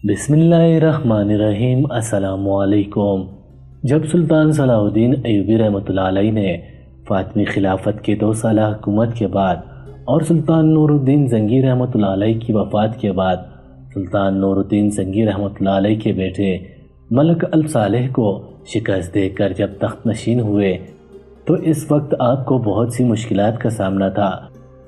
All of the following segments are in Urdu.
بسم اللہ الرحمن الرحیم۔ السلام علیکم۔ جب سلطان صلاح الدین ایوبی رحمۃ اللہ علیہ نے فاطمی خلافت کے 2 سالہ حکومت کے بعد اور سلطان نور الدین زنگی رحمۃ اللہ علیہ کی وفات کے بعد سلطان نور الدین زنگی رحمۃ اللہ علیہ کے بیٹے ملک الصالح کو شکست دے کر جب تخت نشین ہوئے تو اس وقت آپ کو بہت سی مشکلات کا سامنا تھا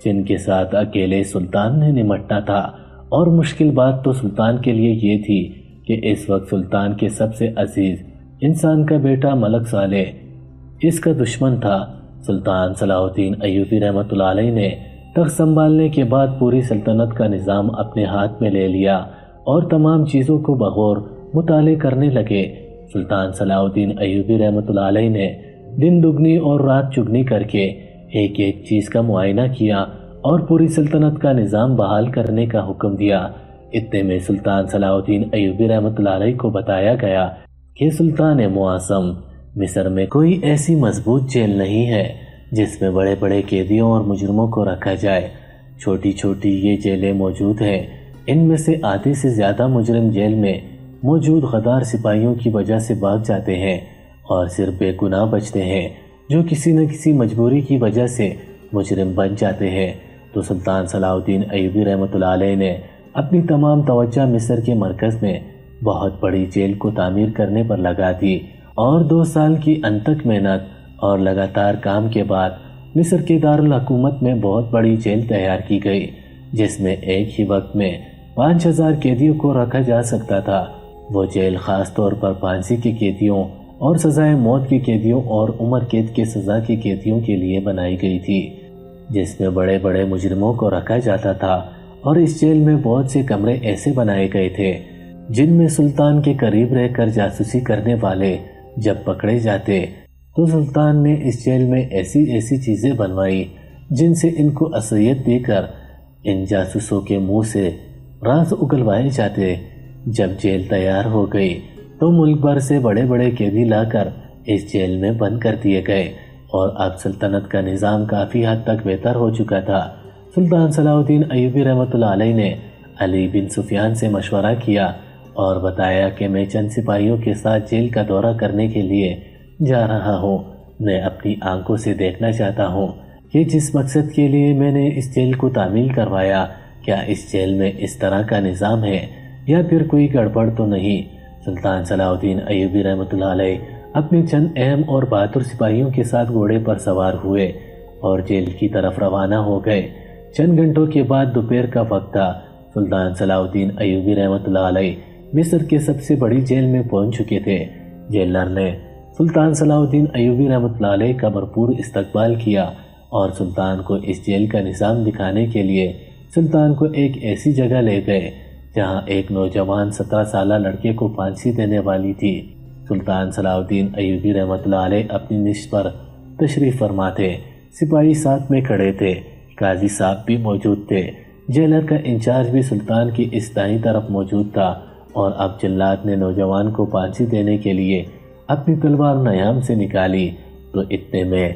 جن کے ساتھ اکیلے سلطان نے نمٹنا تھا، اور مشکل بات تو سلطان کے لیے یہ تھی کہ اس وقت سلطان کے سب سے عزیز انسان کا بیٹا ملک صالح اس کا دشمن تھا۔ سلطان صلاح الدین ایوبی رحمۃ اللہ علیہ نے تخت سنبھالنے کے بعد پوری سلطنت کا نظام اپنے ہاتھ میں لے لیا اور تمام چیزوں کو بغور مطالعے کرنے لگے۔ سلطان صلاح الدین ایوبی رحمۃ اللہ علیہ نے دن دگنی اور رات چگنی کر کے ایک ایک چیز کا معائنہ کیا اور پوری سلطنت کا نظام بحال کرنے کا حکم دیا۔ اتنے میں سلطان صلاح الدین ایوبی رحمۃ اللہ علیہ کو بتایا گیا کہ سلطان معظم مصر میں کوئی ایسی مضبوط جیل نہیں ہے جس میں بڑے بڑے قیدیوں اور مجرموں کو رکھا جائے۔ چھوٹی چھوٹی یہ جیلیں موجود ہیں، ان میں سے آدھے سے زیادہ مجرم جیل میں موجود غدار سپاہیوں کی وجہ سے بھاگ جاتے ہیں اور صرف بے گناہ بچتے ہیں جو کسی نہ کسی مجبوری کی وجہ سے مجرم بن جاتے ہیں۔ تو سلطان صلاح الدین ایوبی رحمۃ اللہ علیہ نے اپنی تمام توجہ مصر کے مرکز میں بہت بڑی جیل کو تعمیر کرنے پر لگا دی، اور 2 سال کی انتھک محنت اور لگاتار کام کے بعد مصر کے دارالحکومت میں بہت بڑی جیل تیار کی گئی جس میں ایک ہی وقت میں 5000 قیدیوں کو رکھا جا سکتا تھا۔ وہ جیل خاص طور پر پھانسی کے قیدیوں اور سزائے موت کے قیدیوں اور عمر قید کے سزا کے قیدیوں کے لیے بنائی گئی تھی، جس میں بڑے بڑے مجرموں کو رکھا جاتا تھا، اور اس جیل میں بہت سے کمرے ایسے بنائے گئے تھے جن میں سلطان کے قریب رہ کر جاسوسی کرنے والے جب پکڑے جاتے تو سلطان نے اس جیل میں ایسی ایسی چیزیں بنوائی جن سے ان کو اذیت دے کر ان جاسوسوں کے منہ سے راز اگلوائے جاتے۔ جب جیل تیار ہو گئی تو ملک بھر سے بڑے بڑے قیدی لا کر اس جیل میں بند کر دیے گئے، اور اب سلطنت کا نظام کافی حد تک بہتر ہو چکا تھا۔ سلطان صلاح الدین ایوبی رحمۃ اللہ علیہ نے علی بن سفیان سے مشورہ کیا اور بتایا کہ میں چند سپاہیوں کے ساتھ جیل کا دورہ کرنے کے لیے جا رہا ہوں۔ میں اپنی آنکھوں سے دیکھنا چاہتا ہوں کہ جس مقصد کے لیے میں نے اس جیل کو تعمیر کروایا، کیا اس جیل میں اس طرح کا نظام ہے یا پھر کوئی گڑبڑ تو نہیں۔ سلطان صلاح الدین ایوبی رحمۃ اللہ علیہ اپنے چند اہم اور بہادر سپاہیوں کے ساتھ گھوڑے پر سوار ہوئے اور جیل کی طرف روانہ ہو گئے۔ چند گھنٹوں کے بعد دوپہر کا وقت تھا۔ سلطان صلاح الدین ایوبی رحمۃ اللہ علیہ مصر کے سب سے بڑی جیل میں پہنچ چکے تھے۔ جیلر نے سلطان صلاح الدین ایوبی رحمۃ اللہ علیہ کا بھرپور استقبال کیا اور سلطان کو اس جیل کا نظام دکھانے کے لیے سلطان کو ایک ایسی جگہ لے گئے جہاں ایک نوجوان 17 سالہ لڑکے کو پھانسی دینے والی تھی۔ سلطان صلاح الدین ایوبی رحمۃ اللہ علیہ اپنی نشست پر تشریف فرما تھے۔ سپاہی ساتھ میں کھڑے تھے، قاضی صاحب بھی موجود تھے۔ جیلر کا انچارج بھی سلطان کی اس دائیں طرف موجود تھا، اور اب جلاد نے نوجوان کو پھانسی دینے کے لیے اپنی تلوار نیام سے نکالی تو اتنے میں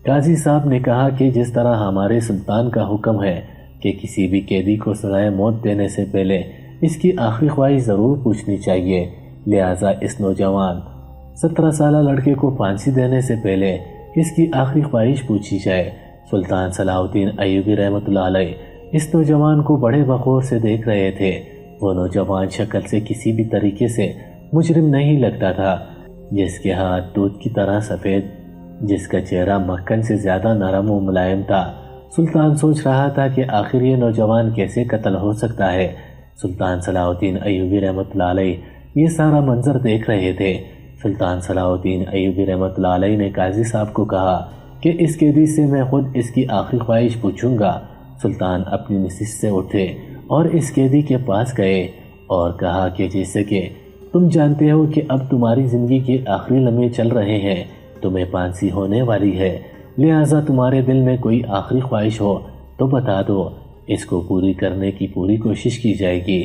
قاضی صاحب نے کہا کہ جس طرح ہمارے سلطان کا حکم ہے کہ کسی بھی قیدی کو سزائے موت دینے سے پہلے اس کی آخری خواہش ضرور پوچھنی چاہیے، لہٰذا اس نوجوان 17 سالہ لڑکے کو پھانسی دینے سے پہلے اس کی آخری خواہش پوچھی جائے۔ سلطان صلاح الدین ایوبی رحمۃ اللہ علیہ اس نوجوان کو بڑے وقور سے دیکھ رہے تھے۔ وہ نوجوان شکل سے کسی بھی طریقے سے مجرم نہیں لگتا تھا، جس کے ہاتھ دودھ کی طرح سفید، جس کا چہرہ مکھن سے زیادہ نرم و ملائم تھا۔ سلطان سوچ رہا تھا کہ آخر یہ نوجوان کیسے قتل ہو سکتا ہے۔ سلطان صلاح الدین ایوبی رحمۃ اللہ علیہ یہ سارا منظر دیکھ رہے تھے۔ سلطان صلاح الدین ایوبی رحمۃ اللہ علیہ نے قاضی صاحب کو کہا کہ اس قیدی سے میں خود اس کی آخری خواہش پوچھوں گا۔ سلطان اپنی نشست سے اٹھے اور اس قیدی کے پاس گئے اور کہا کہ جیسے کہ تم جانتے ہو کہ اب تمہاری زندگی کے آخری لمحے چل رہے ہیں، تمہیں پھانسی ہونے والی ہے، لہٰذا تمہارے دل میں کوئی آخری خواہش ہو تو بتا دو، اس کو پوری کرنے کی پوری کوشش کی جائے گی۔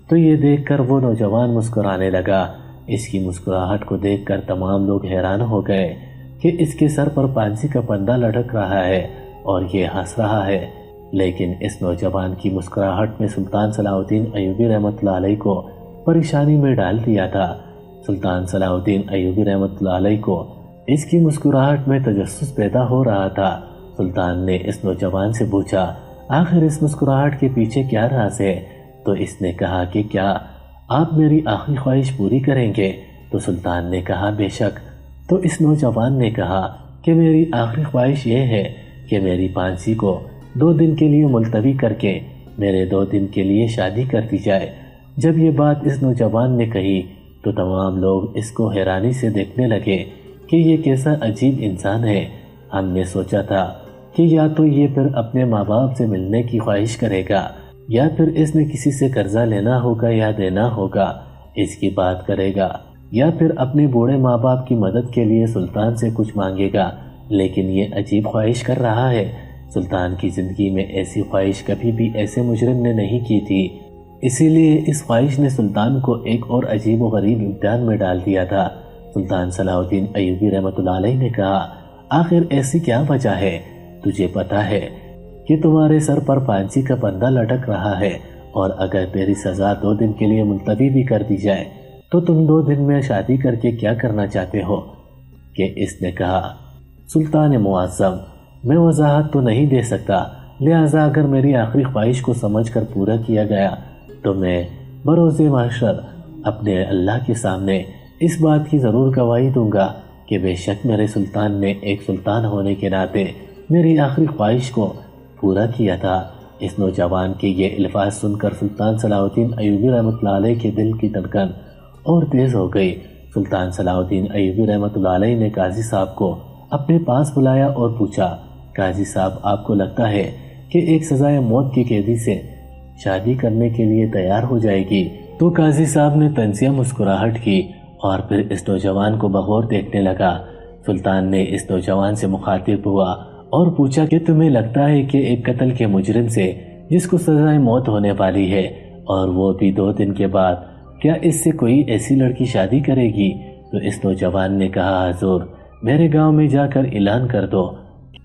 تو یہ دیکھ کر وہ نوجوان مسکرانے لگا۔ اس کی مسکراہٹ کو دیکھ کر تمام لوگ حیران ہو گئے کہ اس کے سر پر پھانسی کا پندہ لٹک رہا ہے اور یہ ہنس رہا ہے، لیکن اس نوجوان کی مسکراہٹ میں سلطان صلاح الدین ایوبی رحمۃ اللہ علیہ کو پریشانی میں ڈال دیا تھا۔ سلطان صلاح الدین ایوبی رحمۃ اللہ علیہ کو اس کی مسکراہٹ میں تجسس پیدا ہو رہا تھا۔ سلطان نے اس نوجوان سے پوچھا، آخر اس مسکراہٹ کے پیچھے کیا راز ہے؟ تو اس نے کہا کہ کیا آپ میری آخری خواہش پوری کریں گے؟ تو سلطان نے کہا بے شک۔ تو اس نوجوان نے کہا کہ میری آخری خواہش یہ ہے کہ میری پانسی کو 2 دن کے لیے ملتوی کر کے میرے 2 دن کے لیے شادی کر دی جائے۔ جب یہ بات اس نوجوان نے کہی تو تمام لوگ اس کو حیرانی سے دیکھنے لگے کہ یہ کیسا عجیب انسان ہے۔ ہم نے سوچا تھا کہ یا تو یہ پھر اپنے ماں باپ سے ملنے کی خواہش کرے گا، یا پھر اس نے کسی سے قرضہ لینا ہوگا یا دینا ہوگا، اس کی بات کرے گا، یا پھر اپنے بوڑھے ماں باپ کی مدد کے لیے سلطان سے کچھ مانگے گا، لیکن یہ عجیب خواہش کر رہا ہے۔ سلطان کی زندگی میں ایسی خواہش کبھی بھی ایسے مجرم نے نہیں کی تھی، اسی لیے اس خواہش نے سلطان کو ایک اور عجیب و غریب امتحان میں ڈال دیا تھا۔ سلطان صلاح الدین ایوبی رحمۃ اللہ علیہ نے کہا، آخر ایسی کیا وجہ ہے؟ تجھے پتا ہے کہ تمہارے سر پر پانسی کا بندہ لٹک رہا ہے، اور اگر تیری سزا 2 دن کے لیے ملتوی بھی کر دی جائے تو تم 2 دن میں شادی کر کے کیا کرنا چاہتے ہو؟ کہ اس نے کہا، سلطان معظم، میں وضاحت تو نہیں دے سکتا، لہٰذا اگر میری آخری خواہش کو سمجھ کر پورا کیا گیا تو میں بروز محشر اپنے اللہ کے سامنے اس بات کی ضرور گواہی دوں گا کہ بے شک میرے سلطان نے ایک سلطان ہونے کے ناطے میری آخری خواہش کو پورا کیا تھا۔ اس نوجوان کے یہ الفاظ سن کر سلطان صلاح الدین ایوبی رحمۃ اللہ علیہ کے دل کی دھڑکن اور تیز ہو گئی۔ سلطان صلاح الدین ایوبی رحمۃ اللہ علیہ نے قاضی صاحب کو اپنے پاس بلایا اور پوچھا، قاضی صاحب، آپ کو لگتا ہے کہ ایک سزائے موت کی قیدی سے شادی کرنے کے لیے تیار ہو جائے گی؟ تو قاضی صاحب نے طنزیہ مسکراہٹ کی اور پھر اس نوجوان کو بغور دیکھنے لگا۔ سلطان نے اس نوجوان سے مخاطب ہوا اور پوچھا کہ تمہیں لگتا ہے کہ ایک قتل کے مجرم سے جس کو سزائے موت ہونے والی ہے اور وہ بھی 2 دن کے بعد، کیا اس سے کوئی ایسی لڑکی شادی کرے گی؟ تو اس نوجوان نے کہا، حضور، میرے گاؤں میں جا کر اعلان کر دو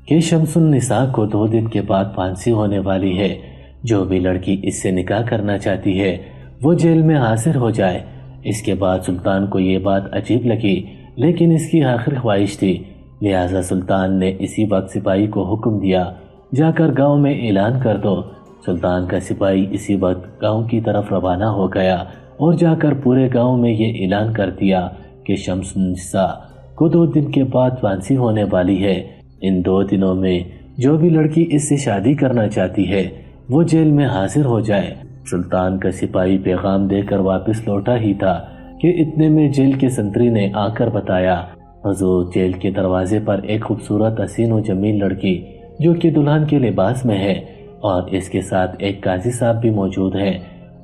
کہ شمس النساء کو 2 دن کے بعد پھانسی ہونے والی ہے، جو بھی لڑکی اس سے نکاح کرنا چاہتی ہے وہ جیل میں حاضر ہو جائے۔ اس کے بعد سلطان کو یہ بات عجیب لگی، لیکن اس کی آخری خواہش تھی، لہٰذا سلطان نے اسی وقت سپاہی کو حکم دیا، جا کر گاؤں میں اعلان کر دو۔ سلطان کا سپاہی اسی وقت گاؤں کی طرف روانہ ہو گیا اور جا کر پورے گاؤں میں یہ اعلان کر دیا کہ شمس النساء کو 2 دن کے بعد پھانسی ہونے والی ہے۔ ان 2 دنوں میں جو بھی لڑکی اس سے شادی کرنا چاہتی ہے وہ جیل میں حاضر ہو جائے۔ سلطان کا سپاہی پیغام دے کر واپس لوٹا ہی تھا کہ اتنے میں جیل کے سنتری نے آ کر بتایا، حضور، جیل کے دروازے پر ایک خوبصورت حسین و جمیل لڑکی جو کہ دلہن کے لباس میں ہے، اور اس کے ساتھ ایک قاضی صاحب بھی موجود ہیں،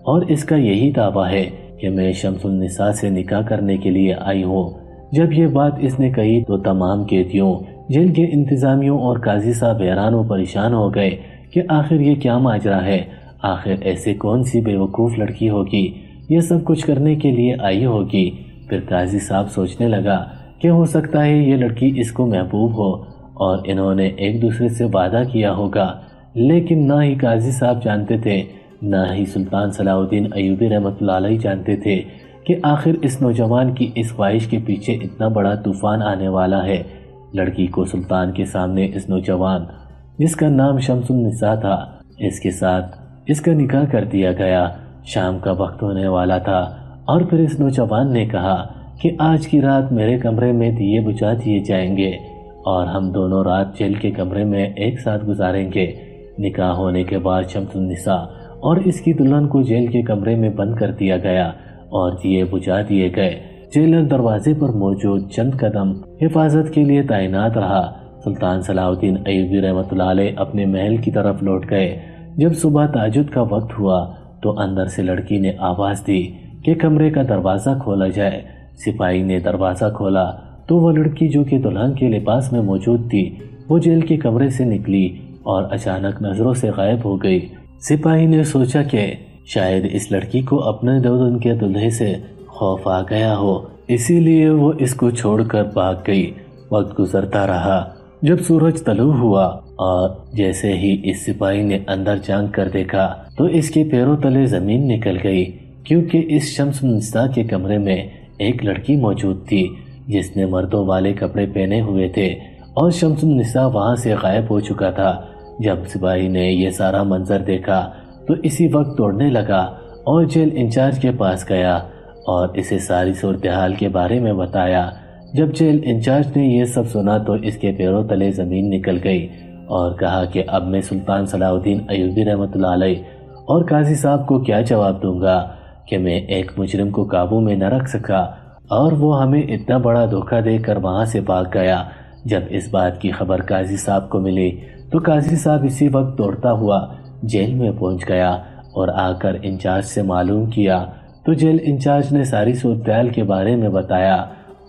اور اس کا یہی دعویٰ ہے کہ میں شمس النساء سے نکاح کرنے کے لیے آئی ہوں۔ جب یہ بات اس نے کہی تو تمام قیدیوں، جیل کے انتظامیوں اور قاضی صاحب حیران و پریشان ہو گئے کہ آخر یہ کیا ماجرا ہے، آخر ایسے کون سی بے وقوف لڑکی ہوگی یہ سب کچھ کرنے کے لیے آئی ہوگی۔ پھر قاضی صاحب سوچنے لگا کہ ہو سکتا ہے یہ لڑکی اس کو محبوب ہو اور انہوں نے ایک دوسرے سے وعدہ کیا ہوگا، لیکن نہ ہی قاضی صاحب جانتے تھے نہ ہی سلطان صلاح الدین ایوبی رحمۃ اللہ علیہ جانتے تھے کہ آخر اس نوجوان کی اس خواہش کے پیچھے اتنا بڑا طوفان آنے والا ہے۔ لڑکی کو سلطان کے سامنے اس نوجوان جس کا نام شمس النساء تھا، اس کے ساتھ اس کا نکاح کر دیا گیا۔ شام کا وقت ہونے والا تھا اور پھر اس نوجوان نے کہا کہ آج کی رات میرے کمرے میں دیے بجھا دیے جائیں گے اور ہم دونوں رات جیل کے کمرے میں ایک ساتھ گزاریں گے۔ نکاح ہونے کے بعد شمس النساء اور اس کی دلہن کو جیل کے کمرے میں بند کر دیا گیا اور دیے بجھا دیے گئے۔ جیلر دروازے پر موجود چند قدم حفاظت کے لیے تعینات رہا۔ سلطان صلاح الدین ایوبی رحمۃ اللہ علیہ اپنے محل کی طرف لوٹ گئے۔ جب صبح تہجد کا وقت ہوا تو اندر سے لڑکی نے آواز دی کہ کمرے کا دروازہ کھولا جائے۔ سپاہی نے دروازہ کھولا تو وہ لڑکی جو کہ دلہن کے لباس میں موجود تھی وہ جیل کے کمرے سے نکلی اور اچانک نظروں سے غائب ہو گئی۔ سپاہی نے سوچا کہ شاید اس لڑکی کو اپنے 2 دن کے دلہے سے خوف آ گیا ہو، اسی لیے وہ اس کو چھوڑ کر بھاگ گئی۔ وقت گزرتا رہا۔ جب سورج طلوع ہوا اور جیسے ہی اس سپاہی نے اندر جھانک کر دیکھا تو اس کے پیروں تلے زمین نکل گئی۔ کیونکہ اس شمس النساء کے کمرے میں ایک لڑکی موجود تھی جس نے مردوں والے کپڑے پہنے ہوئے تھے اور شمس النساء وہاں سے غائب ہو چکا تھا۔ جب سپاہی نے یہ سارا منظر دیکھا تو اسی وقت دوڑنے لگا اور جیل انچارج کے پاس گیا اور اسے ساری صورتحال کے بارے میں بتایا۔ جب جیل انچارج نے یہ سب سنا تو اس کے پیروں تلے زمین نکل گئی اور کہا کہ اب میں سلطان صلاح الدین ایوبی رحمۃ اللہ علیہ اور قاضی صاحب کو کیا جواب دوں گا کہ میں ایک مجرم کو قابو میں نہ رکھ سکا اور وہ ہمیں اتنا بڑا دھوکہ دے کر وہاں سے بھاگ گیا۔ جب اس بات کی خبر قاضی صاحب کو ملی تو قاضی صاحب اسی وقت دوڑتا ہوا جیل میں پہنچ گیا اور آ کر انچارج سے معلوم کیا تو جیل انچارج نے ساری صورتحال کے بارے میں بتایا۔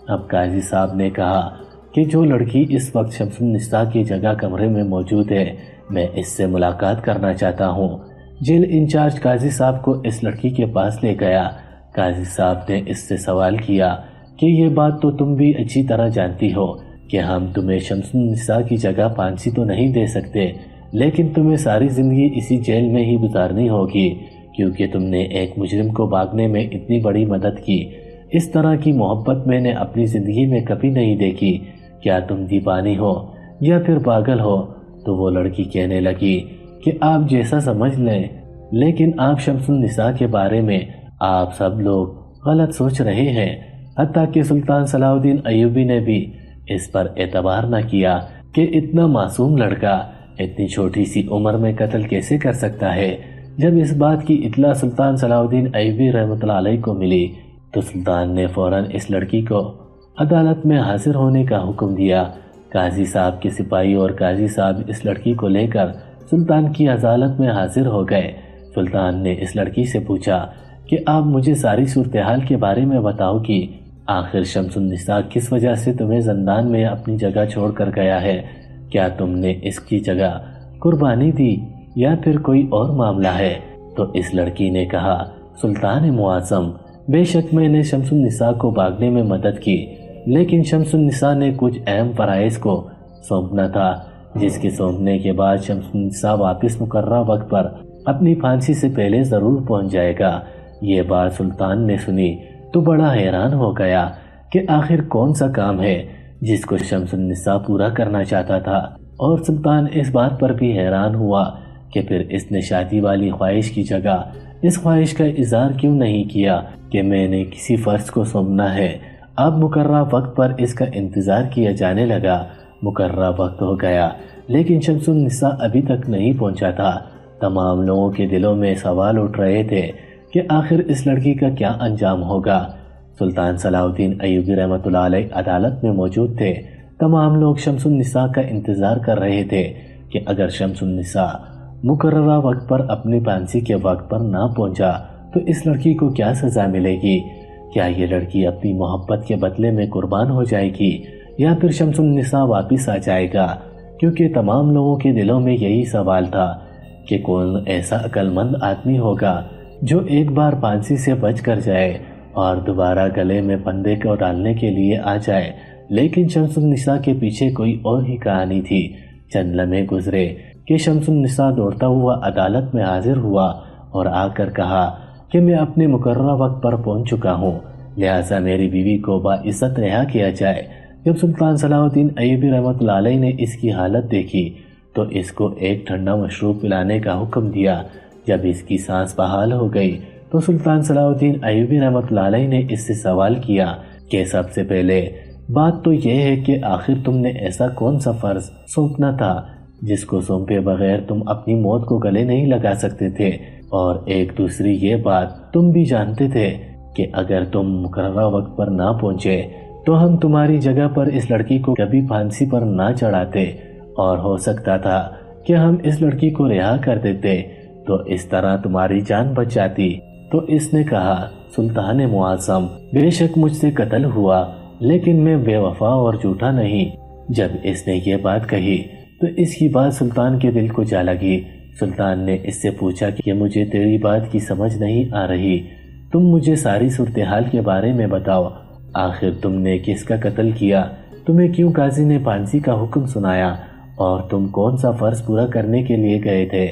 اب قاضی صاحب نے کہا کہ جو لڑکی اس وقت شمس النساء کی جگہ کمرے میں موجود ہے میں اس سے ملاقات کرنا چاہتا ہوں۔ جیل انچارج قاضی صاحب کو اس لڑکی کے پاس لے گیا۔ قاضی صاحب نے اس سے سوال کیا کہ یہ بات تو تم بھی اچھی طرح جانتی ہو کہ ہم تمہیں شمس النساء کی جگہ پھانسی تو نہیں دے سکتے، لیکن تمہیں ساری زندگی اسی جیل میں ہی گزارنی ہوگی کیونکہ تم نے ایک مجرم کو بھاگنے میں اتنی بڑی مدد کی۔ اس طرح کی محبت میں نے اپنی زندگی میں کبھی نہیں دیکھی۔ کیا تم دیوانی ہو یا پھر پاگل ہو؟ تو وہ لڑکی کہنے لگی کہ آپ جیسا سمجھ لیں، لیکن آپ شمس النساء کے بارے میں آپ سب لوگ غلط سوچ رہے ہیں۔ حتیٰ کہ سلطان صلاح الدین ایوبی نے بھی اس پر اعتبار نہ کیا کہ اتنا معصوم لڑکا اتنی چھوٹی سی عمر میں قتل کیسے کر سکتا ہے۔ جب اس بات کی اطلاع سلطان صلاح الدین ایوبی رحمۃ اللہ علیہ کو ملی تو سلطان نے فوراً اس لڑکی کو عدالت میں حاضر ہونے کا حکم دیا۔ قاضی صاحب کے سپاہی اور قاضی صاحب اس لڑکی کو لے کر سلطان کی عدالت میں حاضر ہو گئے۔ سلطان نے اس لڑکی سے پوچھا کہ آپ مجھے ساری صورتحال کے بارے میں بتاؤ کہ آخر شمس النساء کس وجہ سے تمہیں زندان میں اپنی جگہ چھوڑ کر گیا ہے؟ کیا تم نے اس کی جگہ قربانی دی یا پھر کوئی اور معاملہ ہے؟ تو اس لڑکی نے کہا، سلطان معظم، بے شک میں نے شمس النساء کو بھاگنے میں مدد کی، لیکن شمس النساء نے کچھ اہم فرائض کو سونپنا تھا جس کے سونپنے کے بعد شمس النساء واپس مقررہ وقت پر اپنی پھانسی سے پہلے ضرور پہنچ جائے گا۔ یہ بات سلطان نے سنی تو بڑا حیران ہو گیا کہ آخر کون سا کام ہے جس کو شمس النساء پورا کرنا چاہتا تھا، اور سلطان اس بات پر بھی حیران ہوا کہ پھر اس نے شادی والی خواہش کی جگہ اس خواہش کا اظہار کیوں نہیں کیا کہ میں نے کسی فرض کو سونپنا ہے۔ اب مقررہ وقت پر اس کا انتظار کیا جانے لگا۔ مقررہ وقت ہو گیا لیکن شمس النساء ابھی تک نہیں پہنچا تھا۔ تمام لوگوں کے دلوں میں سوال اٹھ رہے تھے کہ آخر اس لڑکی کا کیا انجام ہوگا۔ سلطان صلاح الدین ایوبی رحمۃ اللہ علیہ عدالت میں موجود تھے۔ تمام لوگ شمس النساء کا انتظار کر رہے تھے کہ اگر شمس النساء مقررہ وقت پر اپنی پھانسی کے وقت پر نہ پہنچا تو اس لڑکی کو کیا سزا ملے گی۔ کیا یہ لڑکی اپنی محبت کے بدلے میں قربان ہو جائے گی یا پھر شمس النساء واپس آ جائے گا؟ کیونکہ تمام لوگوں کے دلوں میں یہی سوال تھا کہ کون ایسا عقل مند آدمی ہوگا جو ایک بار پھانسی سے بچ کر جائے اور دوبارہ گلے میں پندے کو ڈالنے کے لیے آ جائے۔ لیکن شمس النساء کے پیچھے کوئی اور ہی کہانی تھی۔ چند لمحے گزرے کہ شمس النساء دوڑتا ہوا عدالت میں حاضر ہوا اور آ کر کہا کہ میں اپنے مقررہ وقت پر پہنچ چکا ہوں، لہٰذا میری بیوی کو باعزت رہا کیا جائے۔ جب سلطان صلاح الدین ایوبی رحمۃ اللہ علیہ نے اس کی حالت دیکھی تو اس کو ایک ٹھنڈا مشروب پلانے کا حکم دیا۔ جب اس کی سانس بحال ہو گئی تو سلطان صلاح الدین ایوبی رحمۃ اللہ علیہ نے اس سے سوال کیا کہ سب سے پہلے بات تو یہ ہے کہ آخر تم نے ایسا کون سا فرض سونپنا تھا جس کو سونپے بغیر تم اپنی موت کو گلے نہیں لگا سکتے تھے، اور ایک دوسری یہ بات تم بھی جانتے تھے کہ اگر تم مقررہ وقت پر نہ پہنچے تو ہم تمہاری جگہ پر اس لڑکی کو کبھی پھانسی پر نہ چڑھاتے، اور ہو سکتا تھا کہ ہم اس لڑکی کو رہا کر دیتے تو اس طرح تمہاری جان بچ جاتی۔ تو اس نے کہا، سلطان معظم، بے شک مجھ سے قتل ہوا لیکن میں بے وفا اور جھوٹا نہیں۔ جب اس نے یہ بات کہی تو اس کی بات سلطان کے دل کو جا لگی۔ سلطان نے اس سے پوچھا کہ مجھے تیری بات کی سمجھ نہیں آ رہی، تم مجھے ساری صورتحال کے بارے میں بتاؤ۔ آخر تم نے کس کا قتل کیا؟ تمہیں کیوں قاضی نے پھانسی کا حکم سنایا؟ اور تم کون سا فرض پورا کرنے کے لیے گئے تھے؟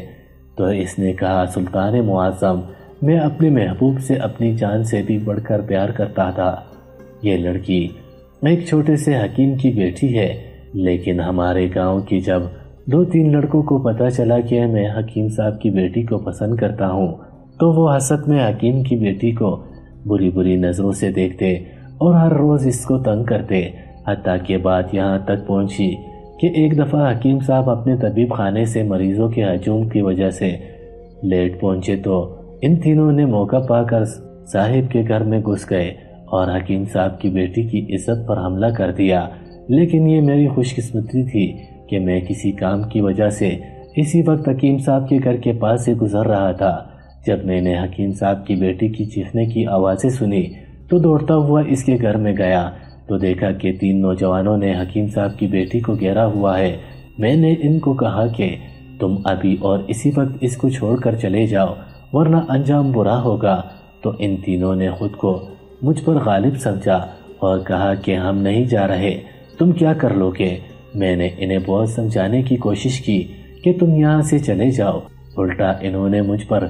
تو اس نے کہا، سلطان معظم، میں اپنے محبوب سے اپنی جان سے بھی بڑھ کر پیار کرتا تھا۔ یہ لڑکی ایک چھوٹے سے حکیم کی بیٹی ہے، لیکن ہمارے گاؤں کی جب 2-3 لڑکوں کو پتہ چلا کہ میں حکیم صاحب کی بیٹی کو پسند کرتا ہوں تو وہ حسد میں حکیم کی بیٹی کو بری بری نظروں سے دیکھتے اور ہر روز اس کو تنگ کرتے، حتیٰ کہ بات یہاں تک پہنچی کہ ایک دفعہ حکیم صاحب اپنے طبیب خانے سے مریضوں کے ہجوم کی وجہ سے لیٹ پہنچے تو ان تینوں نے موقع پا کر صاحب کے گھر میں گھس گئے اور حکیم صاحب کی بیٹی کی عزت پر حملہ کر دیا۔ لیکن یہ میری خوش قسمتی تھی کہ میں کسی کام کی وجہ سے اسی وقت حکیم صاحب کے گھر کے پاس سے گزر رہا تھا۔ جب میں نے حکیم صاحب کی بیٹی کی چیخنے کی آوازیں سنی تو دوڑتا ہوا اس کے گھر میں گیا تو دیکھا کہ 3 نوجوانوں نے حکیم صاحب کی بیٹی کو گھیرا ہوا ہے۔ میں نے ان کو کہا کہ تم ابھی اور اسی وقت اس کو چھوڑ کر چلے جاؤ ورنہ انجام برا ہوگا، تو ان تینوں نے خود کو مجھ پر غالب سمجھا اور کہا کہ ہم نہیں جا رہے، تم کیا کر لو گے؟ میں نے انہیں بہت سمجھانے کی کوشش کی کہ تم یہاں سے چلے جاؤ، الٹا انہوں نے مجھ پر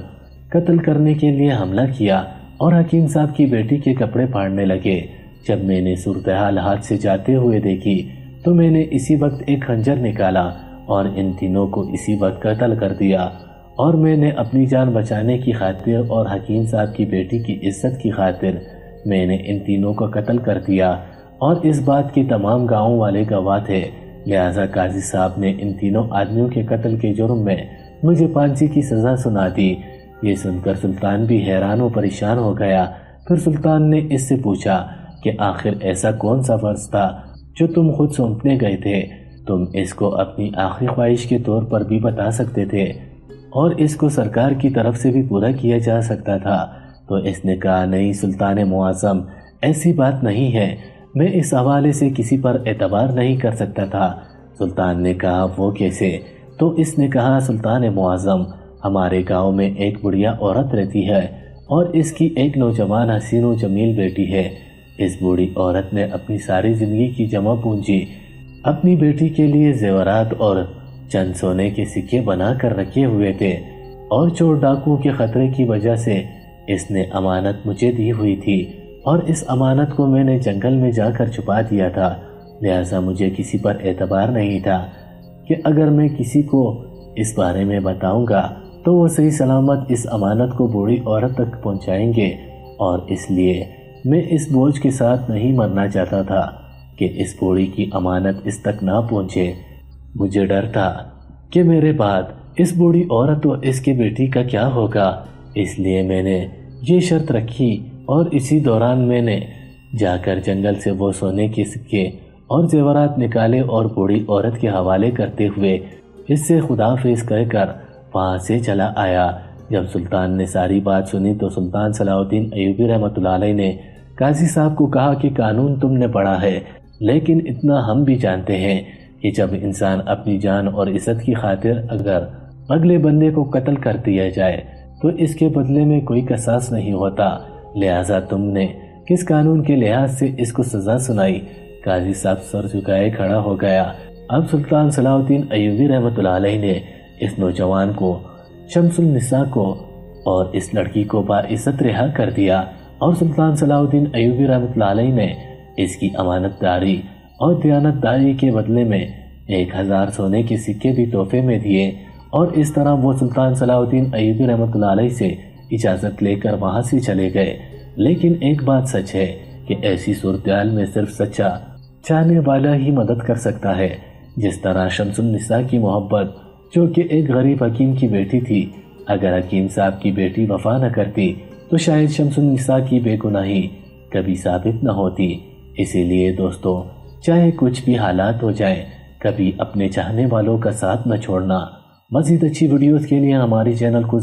قتل کرنے کے لیے حملہ کیا اور حکیم صاحب کی بیٹی کے کپڑے پھاڑنے لگے۔ جب میں نے صورتحال ہاتھ سے جاتے ہوئے دیکھی تو میں نے اسی وقت ایک خنجر نکالا اور ان تینوں کو اسی وقت قتل کر دیا، اور میں نے اپنی جان بچانے کی خاطر اور حکیم صاحب کی بیٹی کی عزت کی خاطر میں نے ان تینوں کو قتل کر دیا، اور اس بات کی تمام گاؤں والے گواہ تھے۔ لہٰذا قاضی صاحب نے ان تینوں آدمیوں کے قتل کے جرم میں مجھے پھانسی کی سزا سنا دی۔ یہ سن کر سلطان بھی حیران و پریشان ہو گیا۔ پھر سلطان نے اس سے پوچھا کہ آخر ایسا کون سا فرض تھا جو تم خود سونپنے گئے تھے؟ تم اس کو اپنی آخری خواہش کے طور پر بھی بتا سکتے تھے اور اس کو سرکار کی طرف سے بھی پورا کیا جا سکتا تھا۔ تو اس نے کہا نہیں سلطان معظم، ایسی بات نہیں ہے، میں اس حوالے سے کسی پر اعتبار نہیں کر سکتا تھا۔ سلطان نے کہا وہ کیسے؟ تو اس نے کہا سلطان معظم، ہمارے گاؤں میں ایک بڑھیا عورت رہتی ہے اور اس کی ایک نوجوان حسین و جمیل بیٹی ہے۔ اس بوڑھی عورت نے اپنی ساری زندگی کی جمع پونجی اپنی بیٹی کے لیے زیورات اور چند سونے کے سکے بنا کر رکھے ہوئے تھے، اور چور ڈاکوؤں کے خطرے کی وجہ سے اس نے امانت مجھے دی ہوئی تھی، اور اس امانت کو میں نے جنگل میں جا کر چھپا دیا تھا۔ لہٰذا مجھے کسی پر اعتبار نہیں تھا کہ اگر میں کسی کو اس بارے میں بتاؤں گا تو وہ صحیح سلامت اس امانت کو بوڑھی عورت تک پہنچائیں گے، اور اس لیے میں اس بوجھ کے ساتھ نہیں مرنا چاہتا تھا کہ اس بوڑھی کی امانت اس تک نہ پہنچے۔ مجھے ڈر تھا کہ میرے بعد اس بوڑھی عورت و اس کے بیٹی کا کیا ہوگا، اس لیے میں نے یہ شرط رکھی، اور اسی دوران میں نے جا کر جنگل سے وہ سونے کے سکے اور زیورات نکالے اور بوڑھی عورت کے حوالے کرتے ہوئے اس سے خداحافظ کہہ کر وہاں سے چلا آیا۔ جب سلطان نے ساری بات سنی تو سلطان صلاح الدین ایوبی رحمۃ اللہ علیہ نے قاضی صاحب کو کہا کہ قانون تم نے پڑھا ہے، لیکن اتنا ہم بھی جانتے ہیں کہ جب انسان اپنی جان اور عزت کی خاطر اگر اگلے بندے کو قتل کر دیا جائے تو اس کے بدلے میں کوئی قصاص نہیں ہوتا، لہٰذا تم نے کس قانون کے لحاظ سے اس کو سزا سنائی؟ قاضی صاحب سر جھکائے کھڑا ہو گیا۔ اب سلطان صلاح الدین ایوبی رحمۃ اللہ علیہ نے اس نوجوان کو، شمس النساء کو اور اس لڑکی کو باعزت رہا کر دیا، اور سلطان صلاح الدین ایوبی رحمۃ اللہ علیہ نے اس کی امانت داری اور دیانت داری کے بدلے میں 1000 سونے کے سکے بھی تحفے میں دیے، اور اس طرح وہ سلطان صلاح الدین ایوبی رحمۃ اللہ علیہ سے اجازت لے کر وہاں سے چلے گئے۔ لیکن ایک بات سچ ہے کہ ایسی صورتحال میں صرف سچا چاہنے والا ہی مدد کر سکتا ہے، جس طرح شمس النساء کی محبت جو کہ ایک غریب حکیم کی بیٹی تھی، اگر حکیم صاحب کی بیٹی وفا نہ کرتی تو شاید شمس النساء کی بے گناہی کبھی ثابت نہ ہوتی۔ اسی لیے دوستو، چاہے کچھ بھی حالات ہو جائے، کبھی اپنے چاہنے والوں کا ساتھ نہ چھوڑنا۔ مزید اچھی ویڈیوز کے لیے ہمارے چینل کو